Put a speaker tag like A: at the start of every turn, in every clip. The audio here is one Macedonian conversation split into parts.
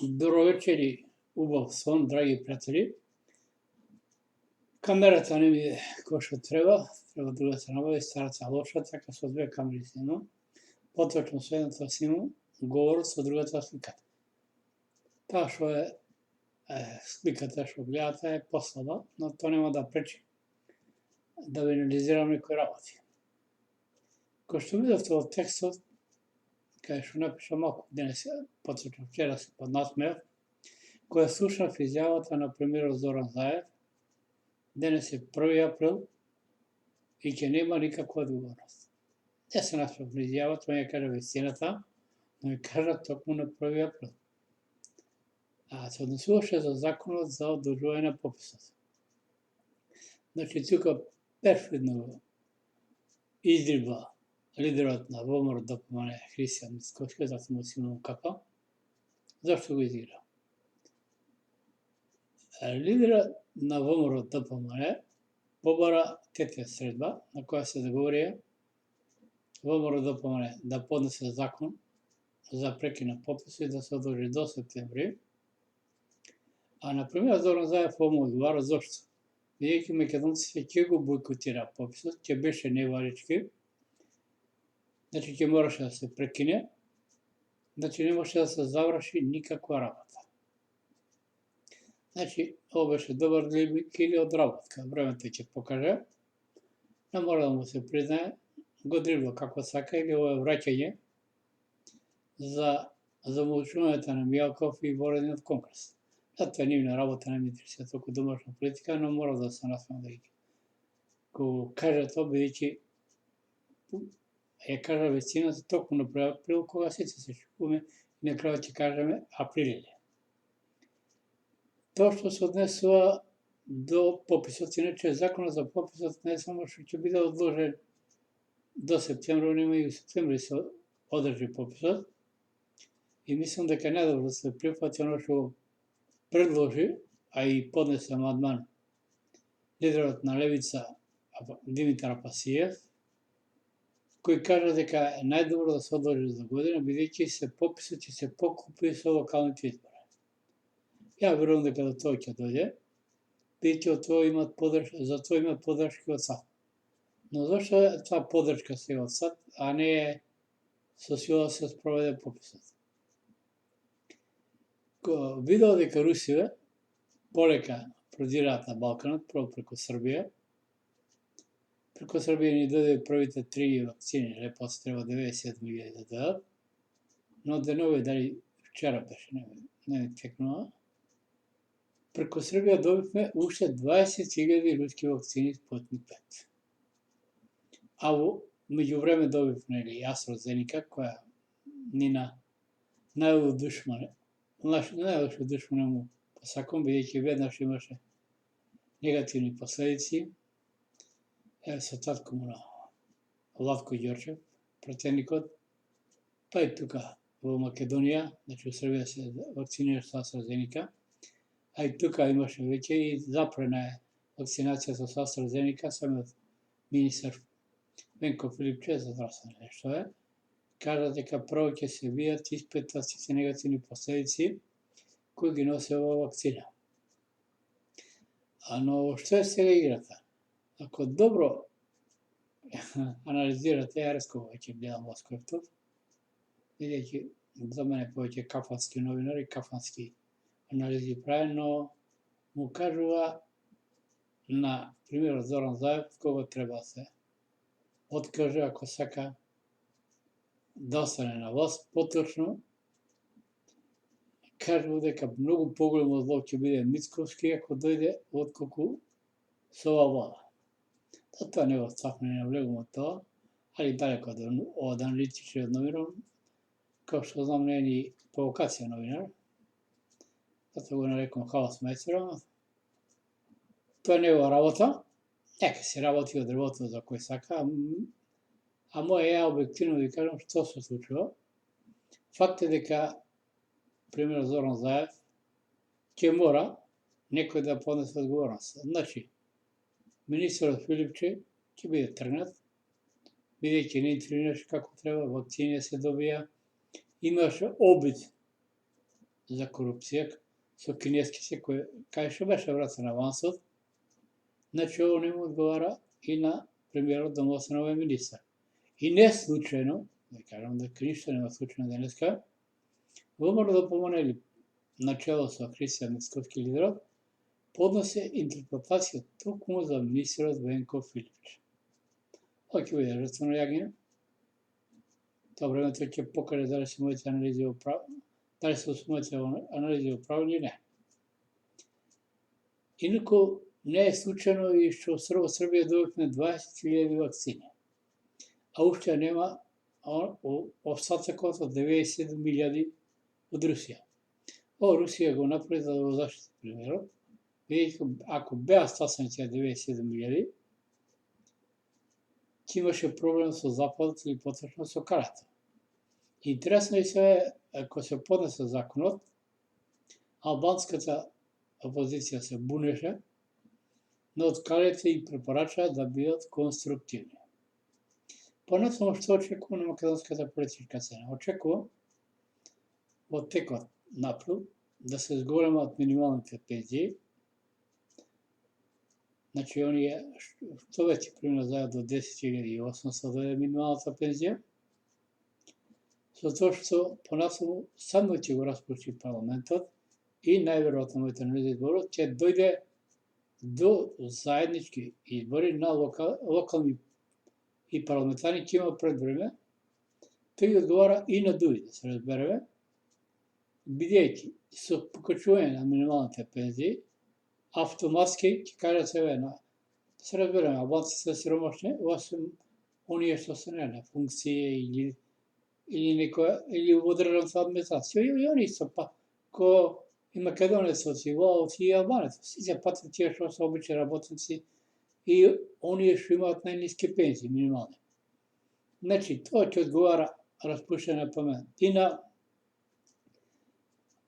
A: Добро вечер и убав сон, драги пријатели. Камерата не ми е кој што треба другата набави, старата лоша, така со две камери снимам. Поточно со едната снимам говорот, со другата сликата. Таа што е сликата што гледате е послаба, но тоа нема да пречи да ви анализирам некои работи. Кој што видовте во текстот, кај што напиша малку денес, поточно вчера се поднасмеав, која слушнав изјавата на премиерот Зоран Заев, денес е 1 април и ќе нема никаква одговорност. Не се насмеав на изјавата, тоа ја кажа вистината, но ја кажа токму на 1 април. Се однесуваше за законот за одложување на пописот. Значи, тука перфидно издрибла лидерот на ВМРО ДПМНЕ Христијан Мицкоски, затоа му симнувам капа. Зашто го изигра? Лидерот на ВМРО ДПМНЕ побара тетја средба на која се договорија ВМРО ДПМНЕ да поднесе закон за прекин на пописи да се одложи до септември. А на премиерот Зоран Заев му одговара зошто? Бидејќи македонците ќе го бойкотира пописот, ќе беше невалички, значи ќе мораше да се прекине, значи не може да се заврши никаква работа. Значи, ова беше добар длимик или одработка, времето ќе покаже, не мора да му се признае, го дрибла како сака или ова е враќање за замолчувањето на Мијалков и Ворединот конгрес. Затоа нивна работа не ми интересира толку домашна политика, но мора да се насмеам да го кажа тоа, бидејќи ја кажа вистината токму на 1 април, кога сите се шокуваме и на крајот ќе кажеме априлеле. Тоа што се однесува до пописот, иначе законот за пописот не само што ќе биде одложен до септември, нема и у септември се одржи пописот, и мислам дека е најдобро да се прифати оно што предложи, а и поднесе амандман лидерот на Левица Димитар Апасиев, кој кажа дека е најдобро да се одложи за година, бидејќи пописот ќе се покупи со локалните избори. Ја верувам дека до тоа ќе дојде, бидејќи за тоа имат поддршка од САД. Но зашто е таа поддршка сега од САД, а не е со сила да се спроведе пописот? Видов дека Русиве полека продираат на Балканот, прво преку Србија. Преку Србија ни дојде првите 3 вакцини, после треба 97.000 да дадат, но денове, дали вчера беше, не ми текнува, преку Србија добивме уште 20.000 руски вакцини Спутник 5. А во меѓувреме добивме AstraZeneca, која нина најлошо душмане му посакам, бидејќи веднаш имаше негативни последици. Со татко му на Владко Ѓорчев, пратеникот, па и тука во Македонија, значи у Србија се вакцинира со AstraZeneca, а и тука имаше веќе и запрена е вакцинацијата со AstraZeneca, самиот министар Венко Филипче за здравствено нешто е, кажа дека прво ќе се видат и испитат сите негативни последици кои ги носи оваа вакцина. Но што е сега играта? Ако добро анализирате, ја ресково веќе гледам Ласкоевтов, бидејќи за мене повеќе кафански новинар и кафански анализи прави, но му кажува на примерот Зоран Заев кога треба да се откаже ако сака да остане на власт. Поточно кажува дека многу поголемо зло ќе биде Мицковски ако дојде отколку со оваа влада. Тоа не го стафне, не влегувам од тоа, али далеко од аналитичниот новинар, како што знам не е ни по вокација новинар, затоа го нарекувам хаосмајстор. Тоа е негова работа, нека си работи од работа за кој сака, а моја објективно ви кажам што се случува. Факт е дека примерот Зоран Заев ќе мора некој да поднесе одговорност. Значи, министерот Филипче ќе биде тргнат, бидејќи не интервенираше како треба, вакцини се добија, имаше обид за корупција со кинеските кои кај што беше вратен авансот, значи ово не му одговара и на премиерот да му остане овој министар. И не случајно, да кажам дека ништо нема случајно денеска, ВМРО да помоне начело со Христијан Мицкоски лидерот, подносе интерпретација токму за министерот Венко Филипич. Ова ќе биде жртвено јагње. Тоа времето ќе покаже дали се моите анализи дали се моите анализи управни или не. Инаку не е случајно и што во Србија добивме 20.000 вакцини, а уште нема остатокот од 97.000 од Русија. Ова Русија го направи за да го заштити премиерот, бидејќи ако беа стасани тие 97.000, ќе имаше проблем со Западот или поточно со Карата. Интересно и се, ако се поднесе законот, албанската опозиција се бунеше, но откалите и препорачаа да бидат конструктивни. Понатаму што очекувам на македонската политичка сцена? Очекувам во текот на април да се зголемат минималните пензии. Значи, оние што веќе примерно знаат до 10.800 да е минималната пензија, со тоа што понатаму само ќе го распушти парламентот и најверојатно моите анализи зборот ќе дојде до заеднички избори на локални и парламентарни, ќе има пред време, тој одговара и на дуи, да се разбереме, бидејќи со покачување на минималните пензии, автоматски ќе кажат себе да се разбереме, албанци се сиромашни, освен оние што се не на функција или некоја, или во државната администрација, и они се па, ко и македонецот, и влаовци, и албанецот, сите патат тие што се обични работници и оние што имаат најниски пензии, минимални. Значи, тоа ќе одговара распуштање на парламент и на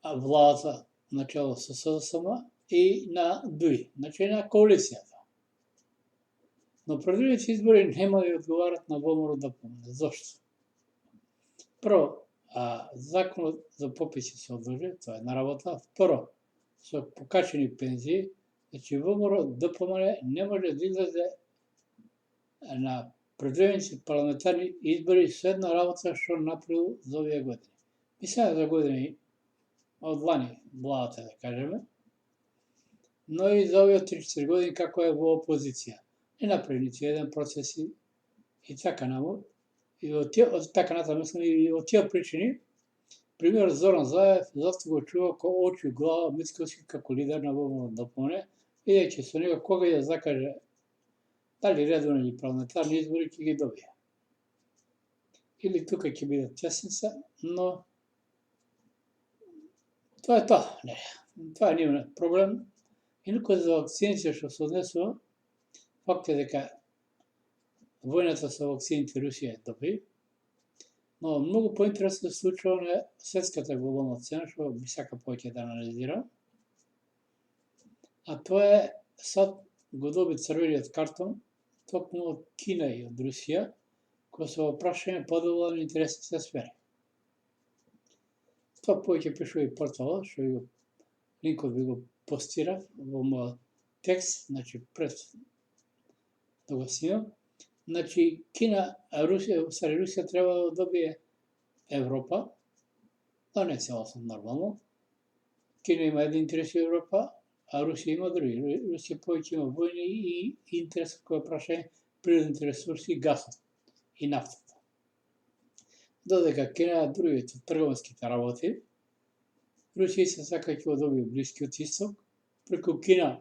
A: владата начело со СДСМ и на ДУИ, значи на коалицијата. Но предвидените избори нема да одговарат на ВМРО да помне. Зошто? Прво, законот за пописи се одржи, тоа е на работа. Второ, со покачени пензии, значи ВМРО ДПМН не може да излезе на предвидените парламентарни избори со една работа што направил за овие години. Мислам за години од лани владата, да кажеме, но и за овие 3-4 години како е во опозиција. Не направи нити еден процес и така наму. И од така натаму, мислам, и од тие причини, пример Зоран Заев, засто го чува ко очи глава Мицкоски како лидер на ВМРО ДПМН, бидејќи со него кога ја закаже дали редовни или парламентарни избори ќе ги добие. Или тука ќе биде тесница, но тоа е тоа. Не, тоа не е проблем. Инаку за вакцините што се однесува, факт е дека војната со вакцините Русија добри, но многу поинтересно се случува на светската глобална сцена, што би сака повеќе да анализира. А тоа е, сад го доби црвениот картон, токму од Кина и од Русија, кој се во прашање подела на интересните сфери. Тоа повеќе пишува и порталот, што го линкот би го постирав во мојот текст, значи пред да го снимам. Значи, Русија треба да добие Европа, да не целосно нормално. Кина има едни интереси во Европа, а Русија има други. Русија повеќе има војни и интерес кој прашање природните ресурси и гасот и нафтата. Додека Кина другите трговските работи, Русија се сака ќе го добие Блискиот исток, преку Кина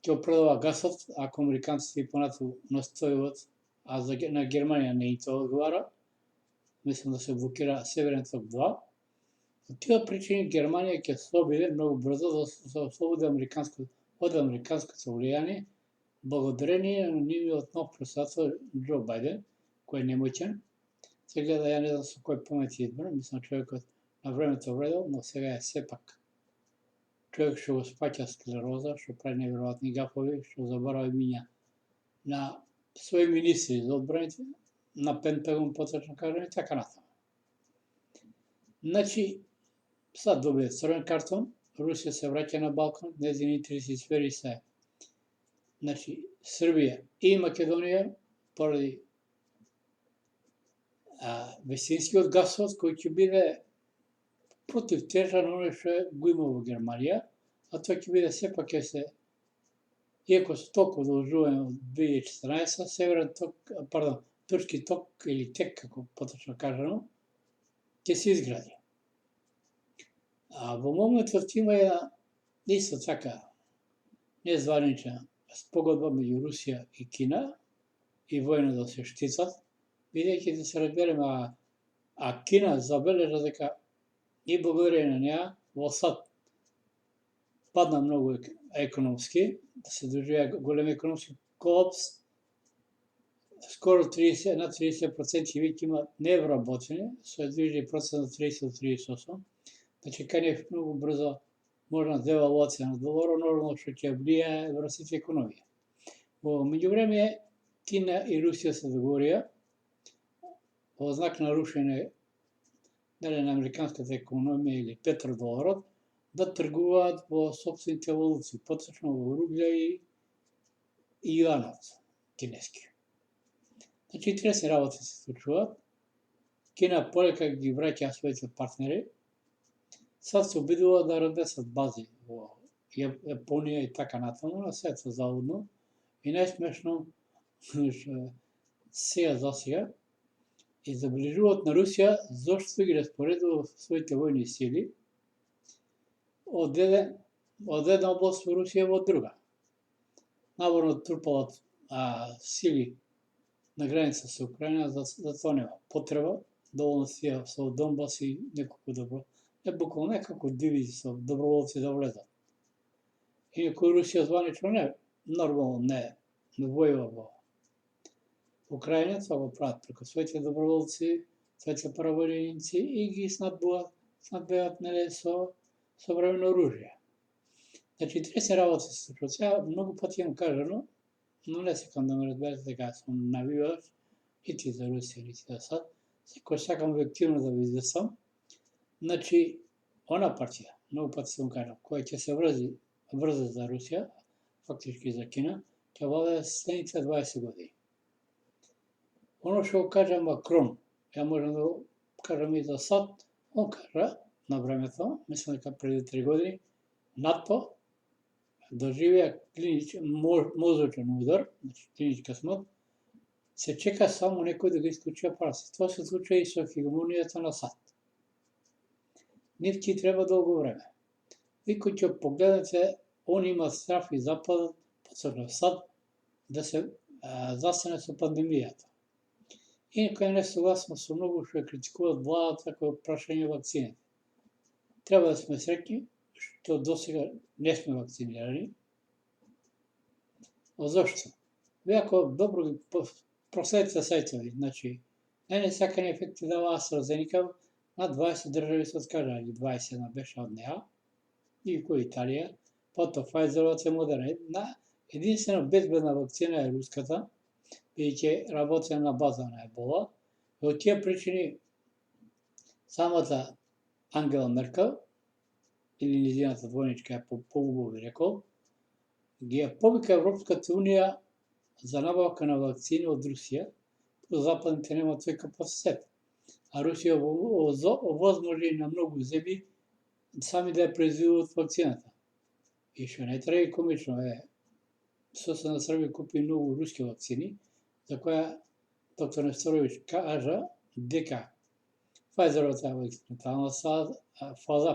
A: ќе продава гасот, ако американците и понатаму настојуват, а на Германија не и тоа одговара, мислам да се блокира Северен ток 2. Од тие причини Германија ќе се обиде многу брзо да се ослободи од американското влијание, благодарение на нивниот нов председател Џо Бајден, кој е немоќен. Се гледа, ја не знам со кој памет избор, мислам човекот на времето вредел, но сега е сепак човек што го спаќа склероза, што прави неверојатни гафови, што заборави миња на своји министри за одбраните, на Пентагон, поточно кажем, и така натаму. Значи, Sad dobije crven karton, Rusija se vraća na Balkan, njezini interesi sferi se, znači, Srbija i Makedonija, pоради висинскиот гасот кој ќе биде против тежа на оно што го има во Германија, а тоа ќе биде сепак ќе се, иако се толку одолжуваме од 2014, Северен ток, Турски ток или тек, како поточно кажано, ќе се изгради. А во моментот има една исто така незванична спогодба меѓу Русија и Кина и војно да се штитат, бидејќи да се разбереме, а Кина забележа дека и благодарение на неа во САД падна многу економски, да се доживеа голем економски колапс, скоро 30, над 30% веќе има невработени, се движи процент 30-38, значи кај неф многу брзо можна девалуација на доларот, нормално што ќе влијае врз сите економија. Во меѓувреме Кина и Русија се договорија во знак на рушење дали на американската економија или петродоларот, да тргуваат во сопствените валути, поточно во рублја и јуанот кинески. Значи, интересни работи се случуваат. Кина полека ги враќа своите партнери. Сад се обидува да разнесат бази во Јапонија и така натаму, на светот заудно. И најсмешно, сега, и забележуваат на Русија зошто ги распоредува своите војни сили од една област во Русија во друга. Наводно трупалат сили на граница со Украина, за тоа нема потреба, доволно си со Донбас и неколку добро, не буквално некако дивизии со доброволци да влезат. Иако Русија званично не, нормално не војува во Украина, тоа го прават преку своите доброволци, своите паравојници и ги снабдеваат со современо оружје. Значи, интересни работи се случуваат. Сега многу пати имам кажано, но не сакам да ме разберете дека сум навивач, нити за Русија, нити за САД. Секој сакам објективно да ви известам. Значи, она партија, многу пати сум кажал, која ќе се врзе за Русија, фактички за Кина, ќе владее следните 20 години. Оно што го кажа Макрон, ја можам да го кажам и за САД, он кажа на времето, мислам дека преди 3 години, НАТО доживеа мозочен удар, значи клиничка смрт, се чека само некој да го исклучи апаратот. Тоа се случува и со хегемонијата на САД. Нив ќе треба долго време. Ви кој ќе погледнете, они имаат страф и Западот, посебно САД, да се застане со пандемијата. Инаку е несогласно со многу што критикуваат владата кој прашање вакцините. Треба да сме среќни што досега не сме вакцинирани. Зошто? Ви ако добро ги проследите сајтови, значи, најнесакани ефекти дава AstraZeneca, на 20 држави се откажа, или 21 беше од неа, и кој Италија, потоа Pfizer-овата Moderna. Единствено безбедна вакцина е руската, бидејќи работи на база на ебола. И од тие причини самата Ангела Меркел, или низината двојничка, по-убаво би рекол, ги ја повика Европската унија за набавка на вакцини од Русија, по западните нема тој капацитет. А Русија овозможи на многу земји сами да ја произведуваат вакцината. И што најтрагикомично е, соседна Србија купи многу руски вакцини, за која доктор Несторовиќ кажа дека Pfizer-овата е во експериментална фаза,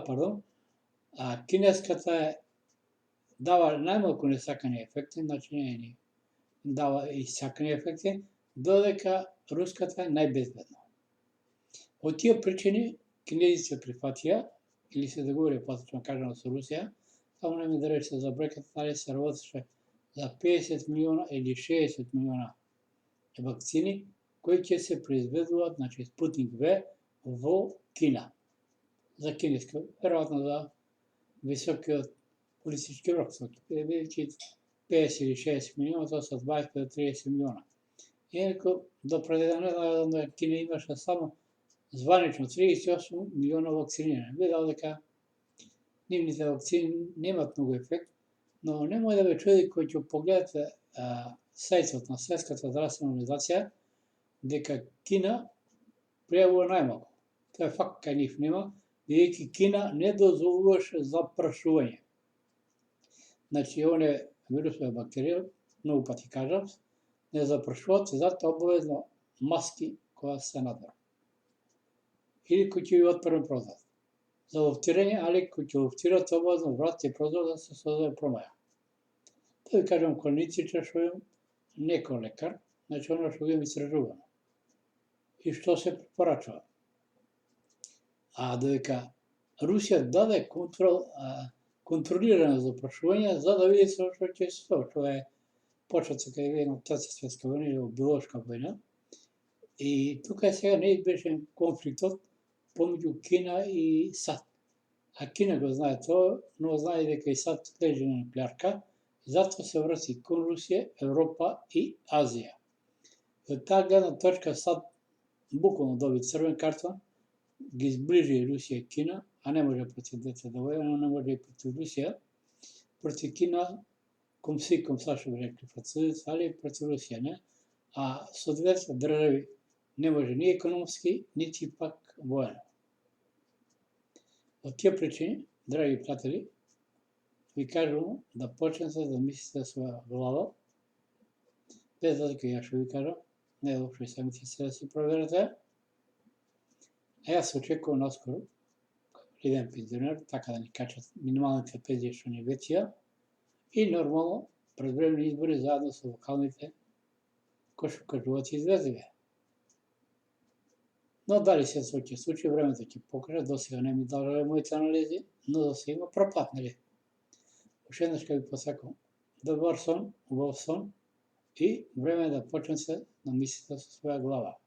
A: а кинеската дава најмалку несакани ефекти, значи не дава и сакани ефекти, додека руската е најбезбедна. Од тие причини кинезите прифатија или се договорија, поточно кажано, со Русија, само не ми да рече за бреката, дали се работеше за 50 милиона или 60 милиона вакцини, кои ќе се произведуваат, значи Спутник В, во Кина. За кинески, веројатно за високиот политички рок, бидејќи 50 или 60 милиона, тоа се 20 до 30 милиона. Иако до пред една недела Кина имаше само званично 38 милиона вакцинирани. Видел дека нивните вакцини немат многу ефект, но немој да ве чуди кој ќе погледате сајтот на Светската здравствена организација дека Кина пријавува најмалку. Тоа е факт, кај нив нема, бидејќи Кина не дозволуваше запрашување. Значи, оне вирусова бактерија, многу пати кажав, не запрашуваат, затоа обавезно маски кога се надвор. Или кој ќе ви отворен прозор. За луфтирање, али кој ќе луфтирате обавезно врат и прозор да се создаде промаја. Тоа ви кажам клиничичар што имам, некој лекар, значи оно што го имам истражувано. И што се препорачува. А додека Русија даде контролирано запрашување за да види што ќе се случи. Тоа е почеток кај на Трета светска војна или биолошка војна. И тука е сега неизбежен конфликтот помеѓу Кина и САД. А Кина го знае тоа, но знае дека и САД лежи на плярка, затоа се врати кон Русија, Европа и Азија. И од таа гледна точка САД буквално доби црвен картон, ги сближи Русија и Кина, а не може против двете да војува, но не може и против Русија. Против Кина, ком си, ком са што би рекли французите, али против Русија не. А со двете држави не може ни економски, нити пак воено. Од тие причини, драги пријатели, ви кажувам да почнете да мислите своја глава, без разлика ја што ви кажам, не е лошо и самите се да се проверете. А јас очекувам наскоро, идем пензионер, така да ни качат минималните пензии што ни ветија, и нормално, предвремени избори заедно со локалните, кој што кажуват излезливе. Но дали се ќе случи, времето ќе покаже, досега не ми дадове моите анализи, но да се има пропат, нели? Уште еднаш ка ви посакам добар сон, убав сон и време е да почнете да мислите со своја глава.